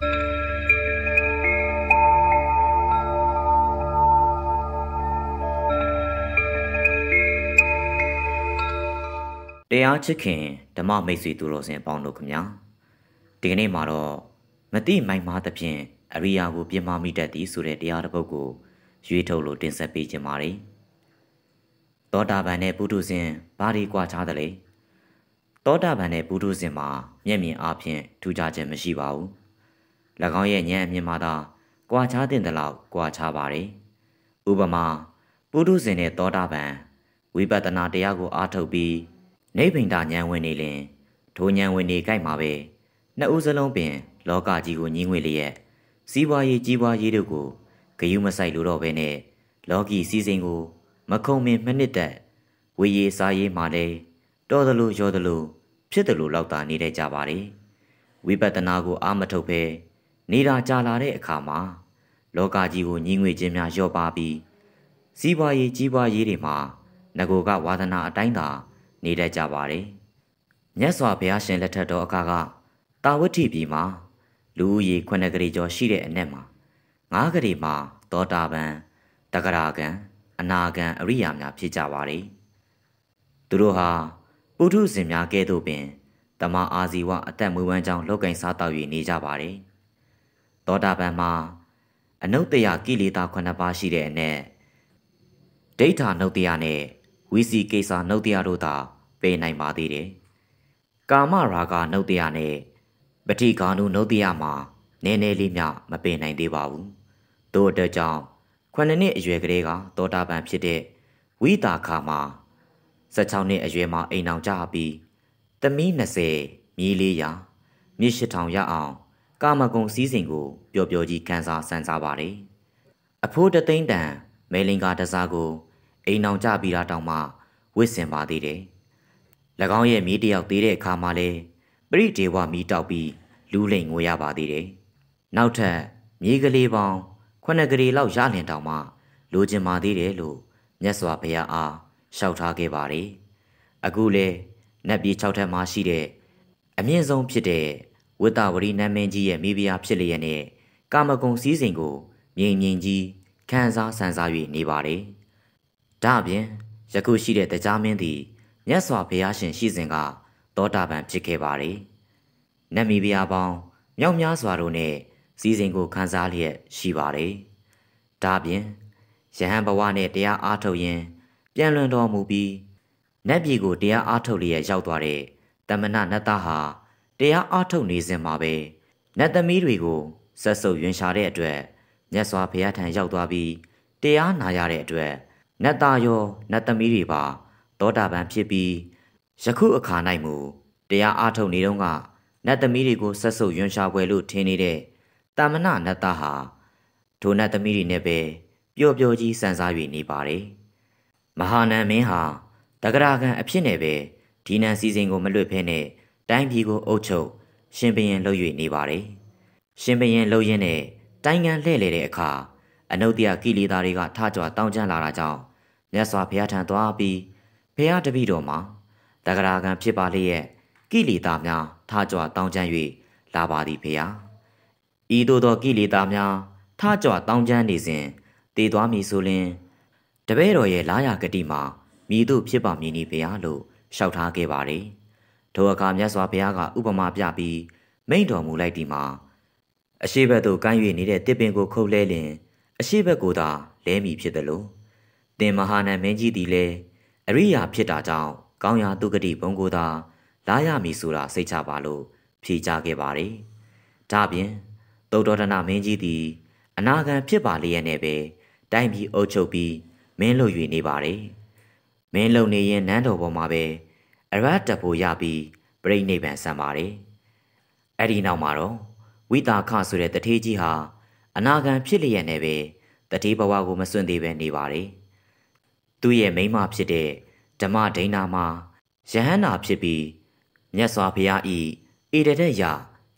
တရားချစ်ခင်ဓမ္မမိတ်ဆွေသူတော်စင်အပေါင်းတို့ခင်ဗျာဒီကနေ့မှာတော့မတိမိုက်မားသဖြင့်အရိယာကိုပြင်းမမိတတ်သည်ဆိုတဲ့တရားတစ်ပုဒ်ကိုရွေးထုတ်လို့တင်ဆက်ပေးခြင်းပါတယ်သောတာပန်နဲ့ပုထုဇဉ်ဘာတွေကွာခြားသလဲသောတာပန်နဲ့ပုထုဇဉ်မှာမျက်မြင်အားဖြင့်ထူးခြားခြင်းမရှိပါဘူး၎င်းရဲ့ဉာဏ်အမြင်မှာသာကွာခြားတဲ့လောက်ကွာခြားပါတယ်ဥပမာပုထုဇဉ်နဲ့သောတာပန်ဝိပဿနာတရားကိုအားထုတ်ပြီးနိဗ္ဗိန္ဒဉာဏ်ဝင်နေလင်ထိုဉာဏ်ဝင်နေကြိုက်မှာပဲနှစ်ဦးစလုံးပင်လောကကြီးကိုညီးငွေလျက်စီးပွားရေးကြီးပွားရေးတို့ကိုဂယုမဆိုင်လို့တော့ပဲနဲ့လောကီစည်းစိမ်ကိုမခုံမင်မနစ်သက်ဝေရေးစားရေးမှလည်းတော်သလိုရောသလိုဖြစ်သလိုလောက်သာနေတတ်ကြပါတယ်ဝိပဿနာကိုအာမထုတ်ပဲနေတာကြာလာတဲ့အခါမှာလောကကြီးကိုညီးငွေခြင်းများလျော့ပါပြီးစီးပွားရေးကြီးပွားရေးတွေမှာငကိုကဝါဒနာအတိုင်းသာနေတတ်ကြပါတယ်မြတ်စွာဘုရားရှင်လက်ထက်တော်အခါကတာဝတိပြည်မှာလူဦးရေ9ကလေးကျော်ရှိတဲ့အနက်မှာ9ကလေးမှာသောတာပန်တဂရကံအနာကံအရိယာများဖြစ်ကြပါတယ်သူတို့ဟာပုထုဇဉ်များကဲ့သို့ပင်တမအာဇီဝအသက်မွေးဝမ်းကြောင်းလောက်ကင်စားတောက်၍နေကြပါတယ်သောတာပန်မှာအနုတ္တယကိလေသာ9ပါးရှိတဲ့အနက်ဒိဋ္ဌာနုတ္တယနဲ့ဝိစီကိစ္စနုတ္တယတို့သာပယ်နိုင်ပါသေးတယ်ကာမရာဂနုတ္တယနဲ့ပဋိက္ခာနုနုတ္တယမှာနည်းနည်းလေးမျှမပယ်နိုင်သေးပါဘူးတို့အတွက်ကြောင့်9နှစ်အရွယ်ကလေးကသောတာပန်ဖြစ်တဲ့ဝိတာခါမှာ16နှစ်အရွယ်မှာအိမ်အောင်ကြပြီးသမီး20မြေး400မြစ်8000ရအောင်ကာမဂုဏ်စည်းစိမ်ကိုပျော်ပျော်ကြီးခံစားစံစားပါတယ်အဖိုးတသိန်းတန်မဲလင်္ကာတစားကိုအိမ်အောင်ကြပြီးတာတောင်မှဝစ်စင်ပါသေးတယ်၎င်းရဲ့မြေးတယောက်သေးတဲ့အခါမှာလဲပရိဒေဝမီးတောက်ပြီးလူးလိမ်ငိုရပါသေးတယ်နောက်ထပ်မြေးကလေးပေါင်း9ကလေးလောက်ရလင်တောင်မှလိုချင်ပါသေးတယ်လို့မြတ်စွာဘုရားအားလျှောက်ထားခဲ့ပါတယ်အခုလဲနတ်ပြည်6ထပ်မှာရှိတဲ့အမြင့်ဆုံးဖြစ်တဲ့ဝိတ္တဝရီနတ်မင်းကြီးရဲ့မိဖုရားဖြစ်လျက်နဲ့ကာမဂုဏ်စည်းစိမ်ကိုငြိမ်ငြိမ်ကြီးခံစားဆန်စား၍နေပါတယ်ဒါအပြင်ယခုရှိတဲ့တရားမင်းသည်မြတ်စွာဘုရားရှင်ရှိစဉ်ကသောတာပန်ဖြစ်ခဲ့ပါတယ်နတ်မိဖုရားပေါင်းမြောက်များစွာတို့နဲ့စည်းစိမ်ကိုခံစားလျက်ရှိပါတယ်ဒါအပြင်ယဟန်ဘဝနဲ့တရားအားထုတ်ရင်းပြန်လွန်တော်မူပြီးနတ်ပြည်ကိုတရားအားထုတ်လျက်ရောက်သွားတဲ့တမနာနတ်သားဟာတရားအားထုတ်နေစဉ်မှာပဲနတ်သမီးတွေကိုဆက်ဆုပ်ရွံရှာတဲ့အတွက်မြတ်စွာဘုရားထံရောက်သွားပြီးတရားနာရတဲ့အတွက်နတ်သားရောနတ်သမီးတွေပါသောတာပန်ဖြစ်ပြီးယခုအခါ၌မူတရားအားထုတ်နေတော့ကနတ်သမီးတွေကိုဆက်ဆုပ်ရွံရှာပွဲလို့ထင်နေတဲ့တမနာနတ်သားဟာထိုနတ်သမီးတွေနဲ့ပဲပျော်ပျော်ကြီးစံစား၍နေပါတယ်မဟာနန်မင်းဟာတဂရကံအဖြစ်နဲ့ပဲဒီနန်စည်းစိမ်ကိုမလွတ်ဖဲနဲ့တိုင်းပြည်ကိုအုပ်ချုပ်ရှင်ဘရင်လုပ်၍နေပါတယ်ရှင်ဘရင်လုပ်ရင်းနဲ့တိုင်းငံလှည့်လေတဲ့အခါအနုတ္တယကိလေသာတွေကထကြွတောင်းကျမ်းလာတာကြောင့်မြတ်စွာဘုရားထံသွားပြီးဘုရားတပည့်တော်မှာတဂရကံဖြစ်ပါလျက်ကိလေသာများထကြွတောင်းကျမ်း၍လာပါသည်ဘုရားဤသို့သောကိလေသာများထကြွတောင်းကျမ်းနေစဉ်တည်သွားမည်ဆိုလျှင်တပည့်တော်ရဲ့လာရဂတိမှာမြည်သို့ဖြစ်ပါမည်နီဘုရားလို့လျှောက်ထားခဲ့ပါတယ်ထိုအခါမြတ်စွာဘုရားကဥပမာပြပြီးမိန့်တော်မူလိုက်သည်မှာအရှိဘက်သို့ကမ်း၍နေတဲ့တစ်ပင်ကိုခုတ်လဲလျင်အရှိဘက်ကိုသာလဲမည်ဖြစ်တယ်လို့တင်မဟာနန်မင်းကြီးသည်လည်းအရိယာဖြစ်တာကြောင့်ကောင်းရာသူဂတိဘုံကိုသာလာရမည်ဆိုတာစိတ်ချပါလို့ဖြေကြားခဲ့ပါတယ်ဒါပြင်သုတ္တရဏမင်းကြီးသည်အနာဂံဖြစ်ပါလျက်နဲ့ပဲတိုင်းပြည်အုပ်ချုပ်ပြီးမင်းလုပ်၍နေပါတယ်မင်းလုံနေရင်နန်းတော်ပေါ်မှာပဲအရဟတဖို့ရပြီးပြိဋိနိဗ္ဗာန်ဆံပါတယ်အဲ့ဒီနောက်မှာတော့ဝိတာခဆိုတဲ့တထေးကြီးဟာအနာဂံဖြစ်လျက်နဲ့ပဲတထေးဘဝကိုမစွန့်သေးပဲနေပါတယ်သူ့ရဲ့မိန်းမဖြစ်တဲ့ဓမ္မဒိဏမှာယဟန္တာဖြစ်ပြီးမြတ်စွာဘုရားဤဣတရယ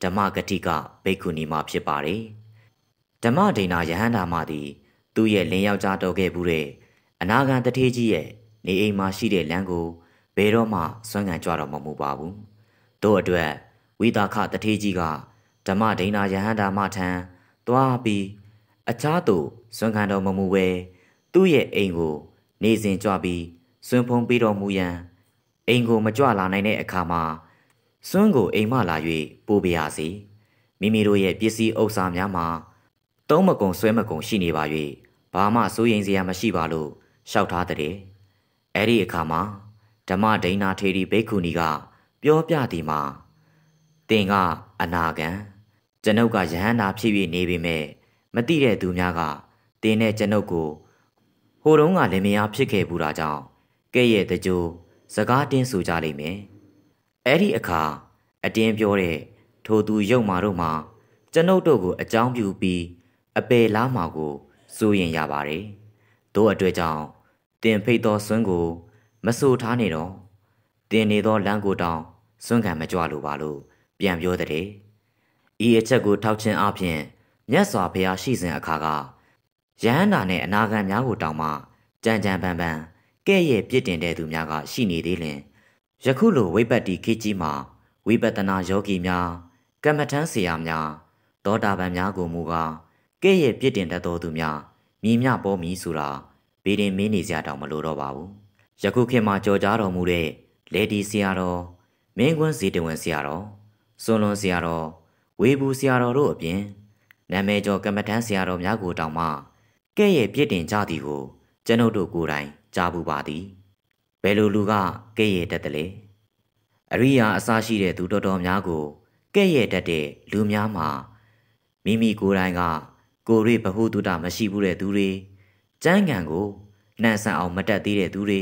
ဓမ္မဂတိကဘိက္ခုနီမှာဖြစ်ပါတယ်ဓမ္မဒိဏယဟန္တာမှာသည်သူ့ရဲ့လင်းယောက်ျားတော်ခဲ့ဘူးတဲ့အနာဂံတထေးကြီးရဲ့နေအိမ်မှာရှိတဲ့လမ်းကိုဘယ်တော့မှစွန့်ခံကြတော့မမူပါဘူးတို့အတွက်ဝိတာခတထေးကြီးက ဓမ္မဒိဏယဟန္တာမထံသွားပြီးအခြားသို့စွန့်ခံတော်မမူဝဲသူ့ရဲ့အိမ်ကိုနေစဉ်ကြွပြီးစွန့်ဖုံးပေးတော်မူရန်အိမ်ကိုမကြွလာနိုင်တဲ့အခါမှာစွန့်ကိုအိမ်မှလာ၍ပို့ပြရစီမိမိတို့ရဲ့ပစ္စည်းဥစ္စာများမှာသုံးမကုံဆွဲမကုံရှိနေပါ၍ဘာမှစိုးရိမ်စရာမရှိပါလို့လျှောက်ထားတဲ့အဲ့ဒီအခါမှာဓမ္မဒိဏထေရီဘိက္ခုနီကပြောပြသည်မှာတင်ကအနာဂံကျွန်ုပ်ကယဟန္တာဖြစ်၍နေပေမဲ့မသိတဲ့သူများကတင်နဲ့ကျွန်ုပ်ကိုဟိုတုန်းကလည်းမယားဖြစ်ခဲ့ဘူးတာကြောင့်ကဲ့ရဲ့တကြိုစကားတင်းဆိုကြလိမ့်မယ်အဲ့ဒီအခါအတင်းပြောတဲ့ထိုသူရုပ်မာတို့မှာကျွန်ုပ်တို့ကိုအကြောင်းပြုပြီးအပေလားမှာကိုစိုးရင်ရပါတယ်တို့အတွက်ကြောင့်တင်ဖိတ်သောစွန်းကိုမဆိုထားနေတော့တင်နေသောလမ်းကိုတောင်စွန့်ခံမကြွလို့ပါလို့ပြန်ပြောတဲ့ဤအချက်ကိုထောက်ချင်းအပြင်မြတ်စွာဘုရားရှိစဉ်အခါကယဟန္တာနဲ့အနာဂံများကိုတောင်မှကြံကြံပန်ပန်ကဲ့ရဲ့ပြစ်တင်တဲ့သူများကရှိနေသေးလင်ယခုလိုဝိပတ္တိခေတ်ကြီးမှာဝိပဿနာယောဂီများကမ္မထမ်းဆရာများသောတာပန်များကိုမူကားကဲ့ရဲ့ပြစ်တင်တတ်သောသူများမြည်မြပေါ်မည်ဆိုတာဗေဒင်မင်းနေစရာတောင်မလိုတော့ပါဘူးယခုခေတ်မှာကြော်ကြားတော်မူတဲ့လေဒီဆရာတော်မင်းကွန်းဇေတဝန်ဆရာတော်စွန်လွန်ဆရာတော်ဝေဘူးဆရာတော်တို့အပြင်နာမည်ကျော်ကမ္မထမ်းဆရာတော်များကိုတောင်မှကဲ့ရဲ့ပြစ်တင်ကြသည်ကိုကျွန်ုပ်တို့ကိုယ်တိုင်ကြားပူပါသည်ဘယ်လိုလူကကဲ့ရဲ့တတ်တယ်လဲအရိယာအစရှိတဲ့သူတော်တော်များကိုကဲ့ရဲ့တတ်တဲ့လူများမှာမိမိကိုယ်တိုင်ကကိုယ်ရိဘဟုတုတမရှိဘူးတဲ့သူတွေကျမ်းဂန်ကိုနှံဆန်အောင်မတက်သေးတဲ့သူတွေ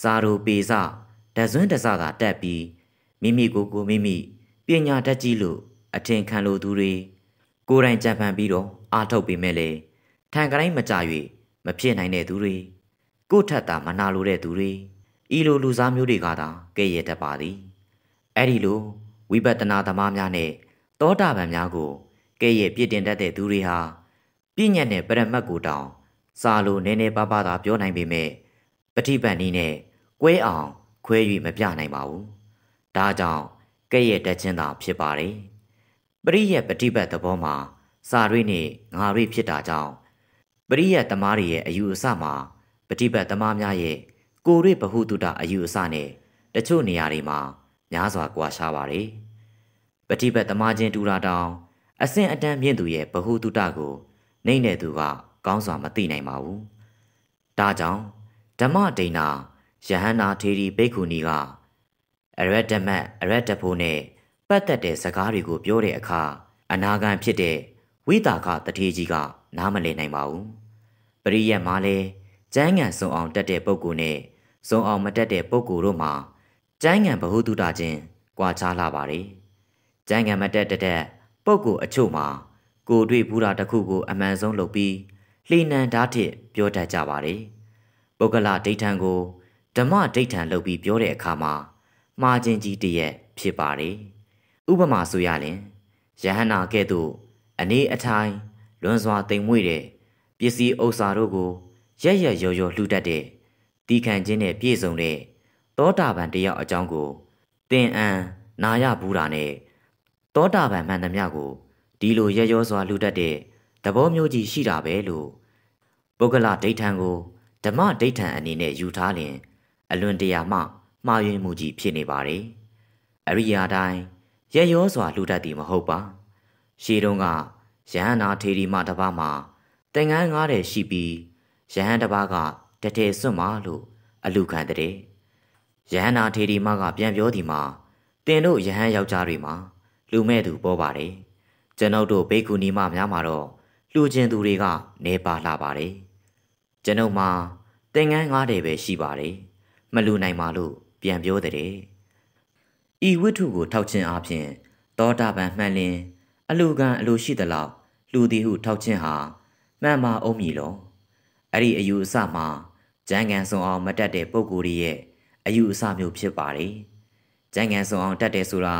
စာရိုပေစတဇွန်းတစသာတက်ပြီးမိမိကိုမိမိပညာတတ်ကြီးလို့အထင်ခံလိုသူတွေကိုယ်တိုင်ကြံဖန်ပြီးတော့အားထုတ်ပေမဲ့လေထံကတိုင်းမကြ၍မဖြစ်နိုင်တဲ့သူတွေကိုထက်တာမနာလိုတဲ့သူတွေဤလိုလူစားမျိုးတွေကသာကဲ့ရဲ့တတ်ပါသည်အဲ့ဒီလိုဝိပဿနာသမားများနဲ့သောတာပန်များကိုကဲ့ရဲ့ပြစ်တင်တတ်တဲ့သူတွေဟာပြည့်ညတ်နဲ့ပရမတ်ကိုတောင်စာလိုနည်းနည်းပါးပါးသာပြောနိုင်ပေမဲ့ပဋိပန္နိနဲ့ကွဲအောင်ခွဲ၍မပြနိုင်ပါဘူးဒါကြောင့်ကဲ့ရဲ့တတ်ခြင်းသာဖြစ်ပါတယ်ပရိယတ်ပฏิပတ်သဘောမှာစာရိနဲ့ငါရိဖြစ်တာကြောင့်ပရိယတ်သမားတွေရဲ့အယူအဆမှာပฏิပတ်သမားများရဲ့ကိုရိဘဟုတုတအယူအဆနဲ့တချို့နေရာတွေမှာများစွာကွာခြားပါတယ်ပฏิပတ်သမားချင်းတူတာတောင်အဆင့်အတန်းမြင့်သူရဲ့ဘဟုတုတကိုနှိမ့်တဲ့သူကကောင်းစွာမသိနိုင်ပါဘူးဒါကြောင့်ဓမ္မဒိဏယဟန္တာထေရီဘိက္ခုနီကအရတ္တမတ်အရတ္တဖို့နဲ့ပတ်သက်တဲ့စကားတွေကိုပြောတဲ့အခါအနာဂံဖြစ်တဲ့ဝိတာခတထေကြီးကနားမလည်နိုင်ပါဘူးပရိယတ်မှာလဲကျမ်းဂန်စုံအောင်တက်တဲ့ပုဂ္ဂိုလ်နဲ့စုံအောင်မတက်တဲ့ပုဂ္ဂိုလ်တို့မှာကျမ်းဂန်ဘဟုတုတချင်းကွာခြားလာပါတယ်ကျမ်းဂန်မတက်တဲ့ပုဂ္ဂိုလ်အချို့မှာကိုယ်တွေ့ဘူးတာတစ်ခုကိုအမှန်ဆုံးလုပ်ပြီးလှိနံဓာတ်ထစ်ပြောတတ်ကြပါတယ်ပုဂ္ဂလဒိဋ္ဌံကိုဓမ္မဒိဋ္ဌံလုပ်ပြီးပြောတဲ့အခါမှာမှားခြင်းကြီးတရက်ဖြစ်ပါတယ်ဥပမာဆိုရရင်ယဟန္တာကဲ့သို့အနေအထိုင်လွန်စွာတိမ်မွေ့တဲ့ပစ္စည်းဥစ္စာတို့ကိုရက်ရက်ရော်ရော်လှူတတ်တဲ့တီးခံခြင်းနဲ့ပြည့်စုံတဲ့သောတာပန်တယောက်အကြောင်းကိုသင်အံနာရဘူးတာနဲ့သောတာပန်မှန်သမျှကိုဒီလိုရက်ရောစွာလှူတတ်တဲ့သဘောမျိုးကြီးရှိတာပဲလို့ပုဂ္ဂလဒိဋ္ဌံကိုဓမ္မဒိဋ္ဌံအနေနဲ့ယူထားရင်အလွန်တရာမှမှားယွင်းမှုကြီးဖြစ်နေပါတယ်အရိယာတိုင်းရက်ရောစွာလှူတတ်သည်မဟုတ်ပါရှေးတုန်းကယဟန္တာထေရီမတစ်ပါးမှာသင်္ကန်း၅တဲ့ရှိပြီးယဟန်တစ်ပါးကတထဲစွန့်ပါလို့အလူခံတဲ့ယဟန္တာထေရီမကပြန်ပြောသည်မှာတင်တို့ယဟန်ယောက်ျားတွေမှာလူမဲ့သူပေါ်ပါတယ်ကျွန်ုပ်တို့ဘိက္ခုနီမများမှာတော့လူကျင်သူတွေကနေပါလှပါတယ်ကျွန်ုပ်မှာသင်္ကန်း၅တဲ့ပဲရှိပါတယ်မလူနိုင်ပါလို့ပြန်ပြောတဲ့ဤဝိတ္ထုကိုထောက်ခြင်းအပြင်သောတာပန်မှန်လင်အလူခံအလိုရှိသလောက်လူသည်ဟုထောက်ခြင်းဟာမှန်ပါအောင်မည်လောအဲ့ဒီအယူအဆမှာကျမ်းဂန်ဆောင်အောင်မတတ်တဲ့ပုဂ္ဂိုလ်ရဲ့အယူအဆမျိုးဖြစ်ပါတယ်ကျမ်းဂန်ဆောင်အောင်တတ်တယ်ဆိုတာ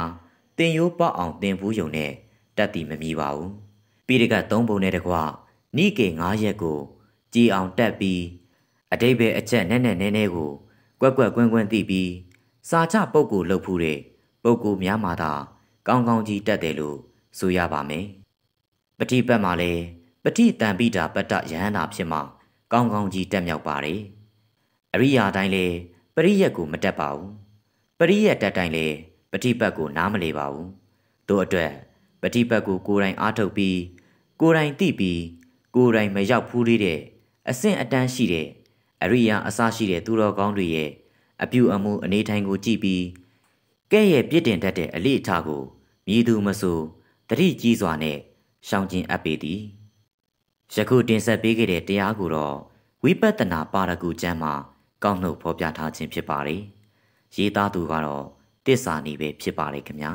တင်ရိုးပေါအောင်တင်ဘူးယုံနဲ့တတ်သည်မမီပါဘူးပိဋကတ်၃ပုံနဲ့တကွနိကေ9ရက်ကိုကြည်အောင်တက်ပြီးအတိတ်ပဲအချက်နဲ့နဲကိုကွက်ကွက်ကွင်းကွင်းသိပြီးစာချပုဂ္ဂိုလ်လှုပ်ဖူးတဲ့ပုဂ္ဂိုလ်များမှာသာကောင်းကောင်းကြီးတက်တယ်လို့ ဆိုရပါမယ်ပฏิပတ်မှာလည်းပฏิတံပိတာပတ္တယဟန္တာဖြစ်မှကောင်းကောင်းကြီးတက်မြောက်ပါတယ်အရိယာတိုင်းလည်းပရိယတ်ကိုမတက်ပါဘူးပရိယတ်တက်တိုင်းလည်းပฏิပတ်ကိုနားမလည်ပါဘူးတို့အတွက်ပฏิပတ်ကိုကိုယ်တိုင်အားထုတ်ပြီးကိုယ်တိုင်သိပြီးကိုယ်တိုင်မရောက်ဖူးသေးတဲ့အဆင့်အတန်းရှိတဲ့အရိယာအစရှိတဲ့သူတော်ကောင်းတွေရဲ့အပြုအမူအနေထိုင်ကိုကြည့်ပြီးကဲ့ရဲ့ပြစ်တင်တတ်တဲ့အလေးအထားကိုမြည်သူမဆိုတတိကြီးစွာနဲ့ရှောင်ကျဉ်အပ်ပေသည်ယခုတင်ဆက်ပေးခဲ့တဲ့တရားကိုတော့ဝိပဿနာပါရဂူကျမ်းမှာကောက်နှုတ်ဖော်ပြထားခြင်းဖြစ်ပါတယ်ရေးသားသူကတော့တစ္ဆာနီပဲဖြစ်ပါတယ်ခင်ဗျာ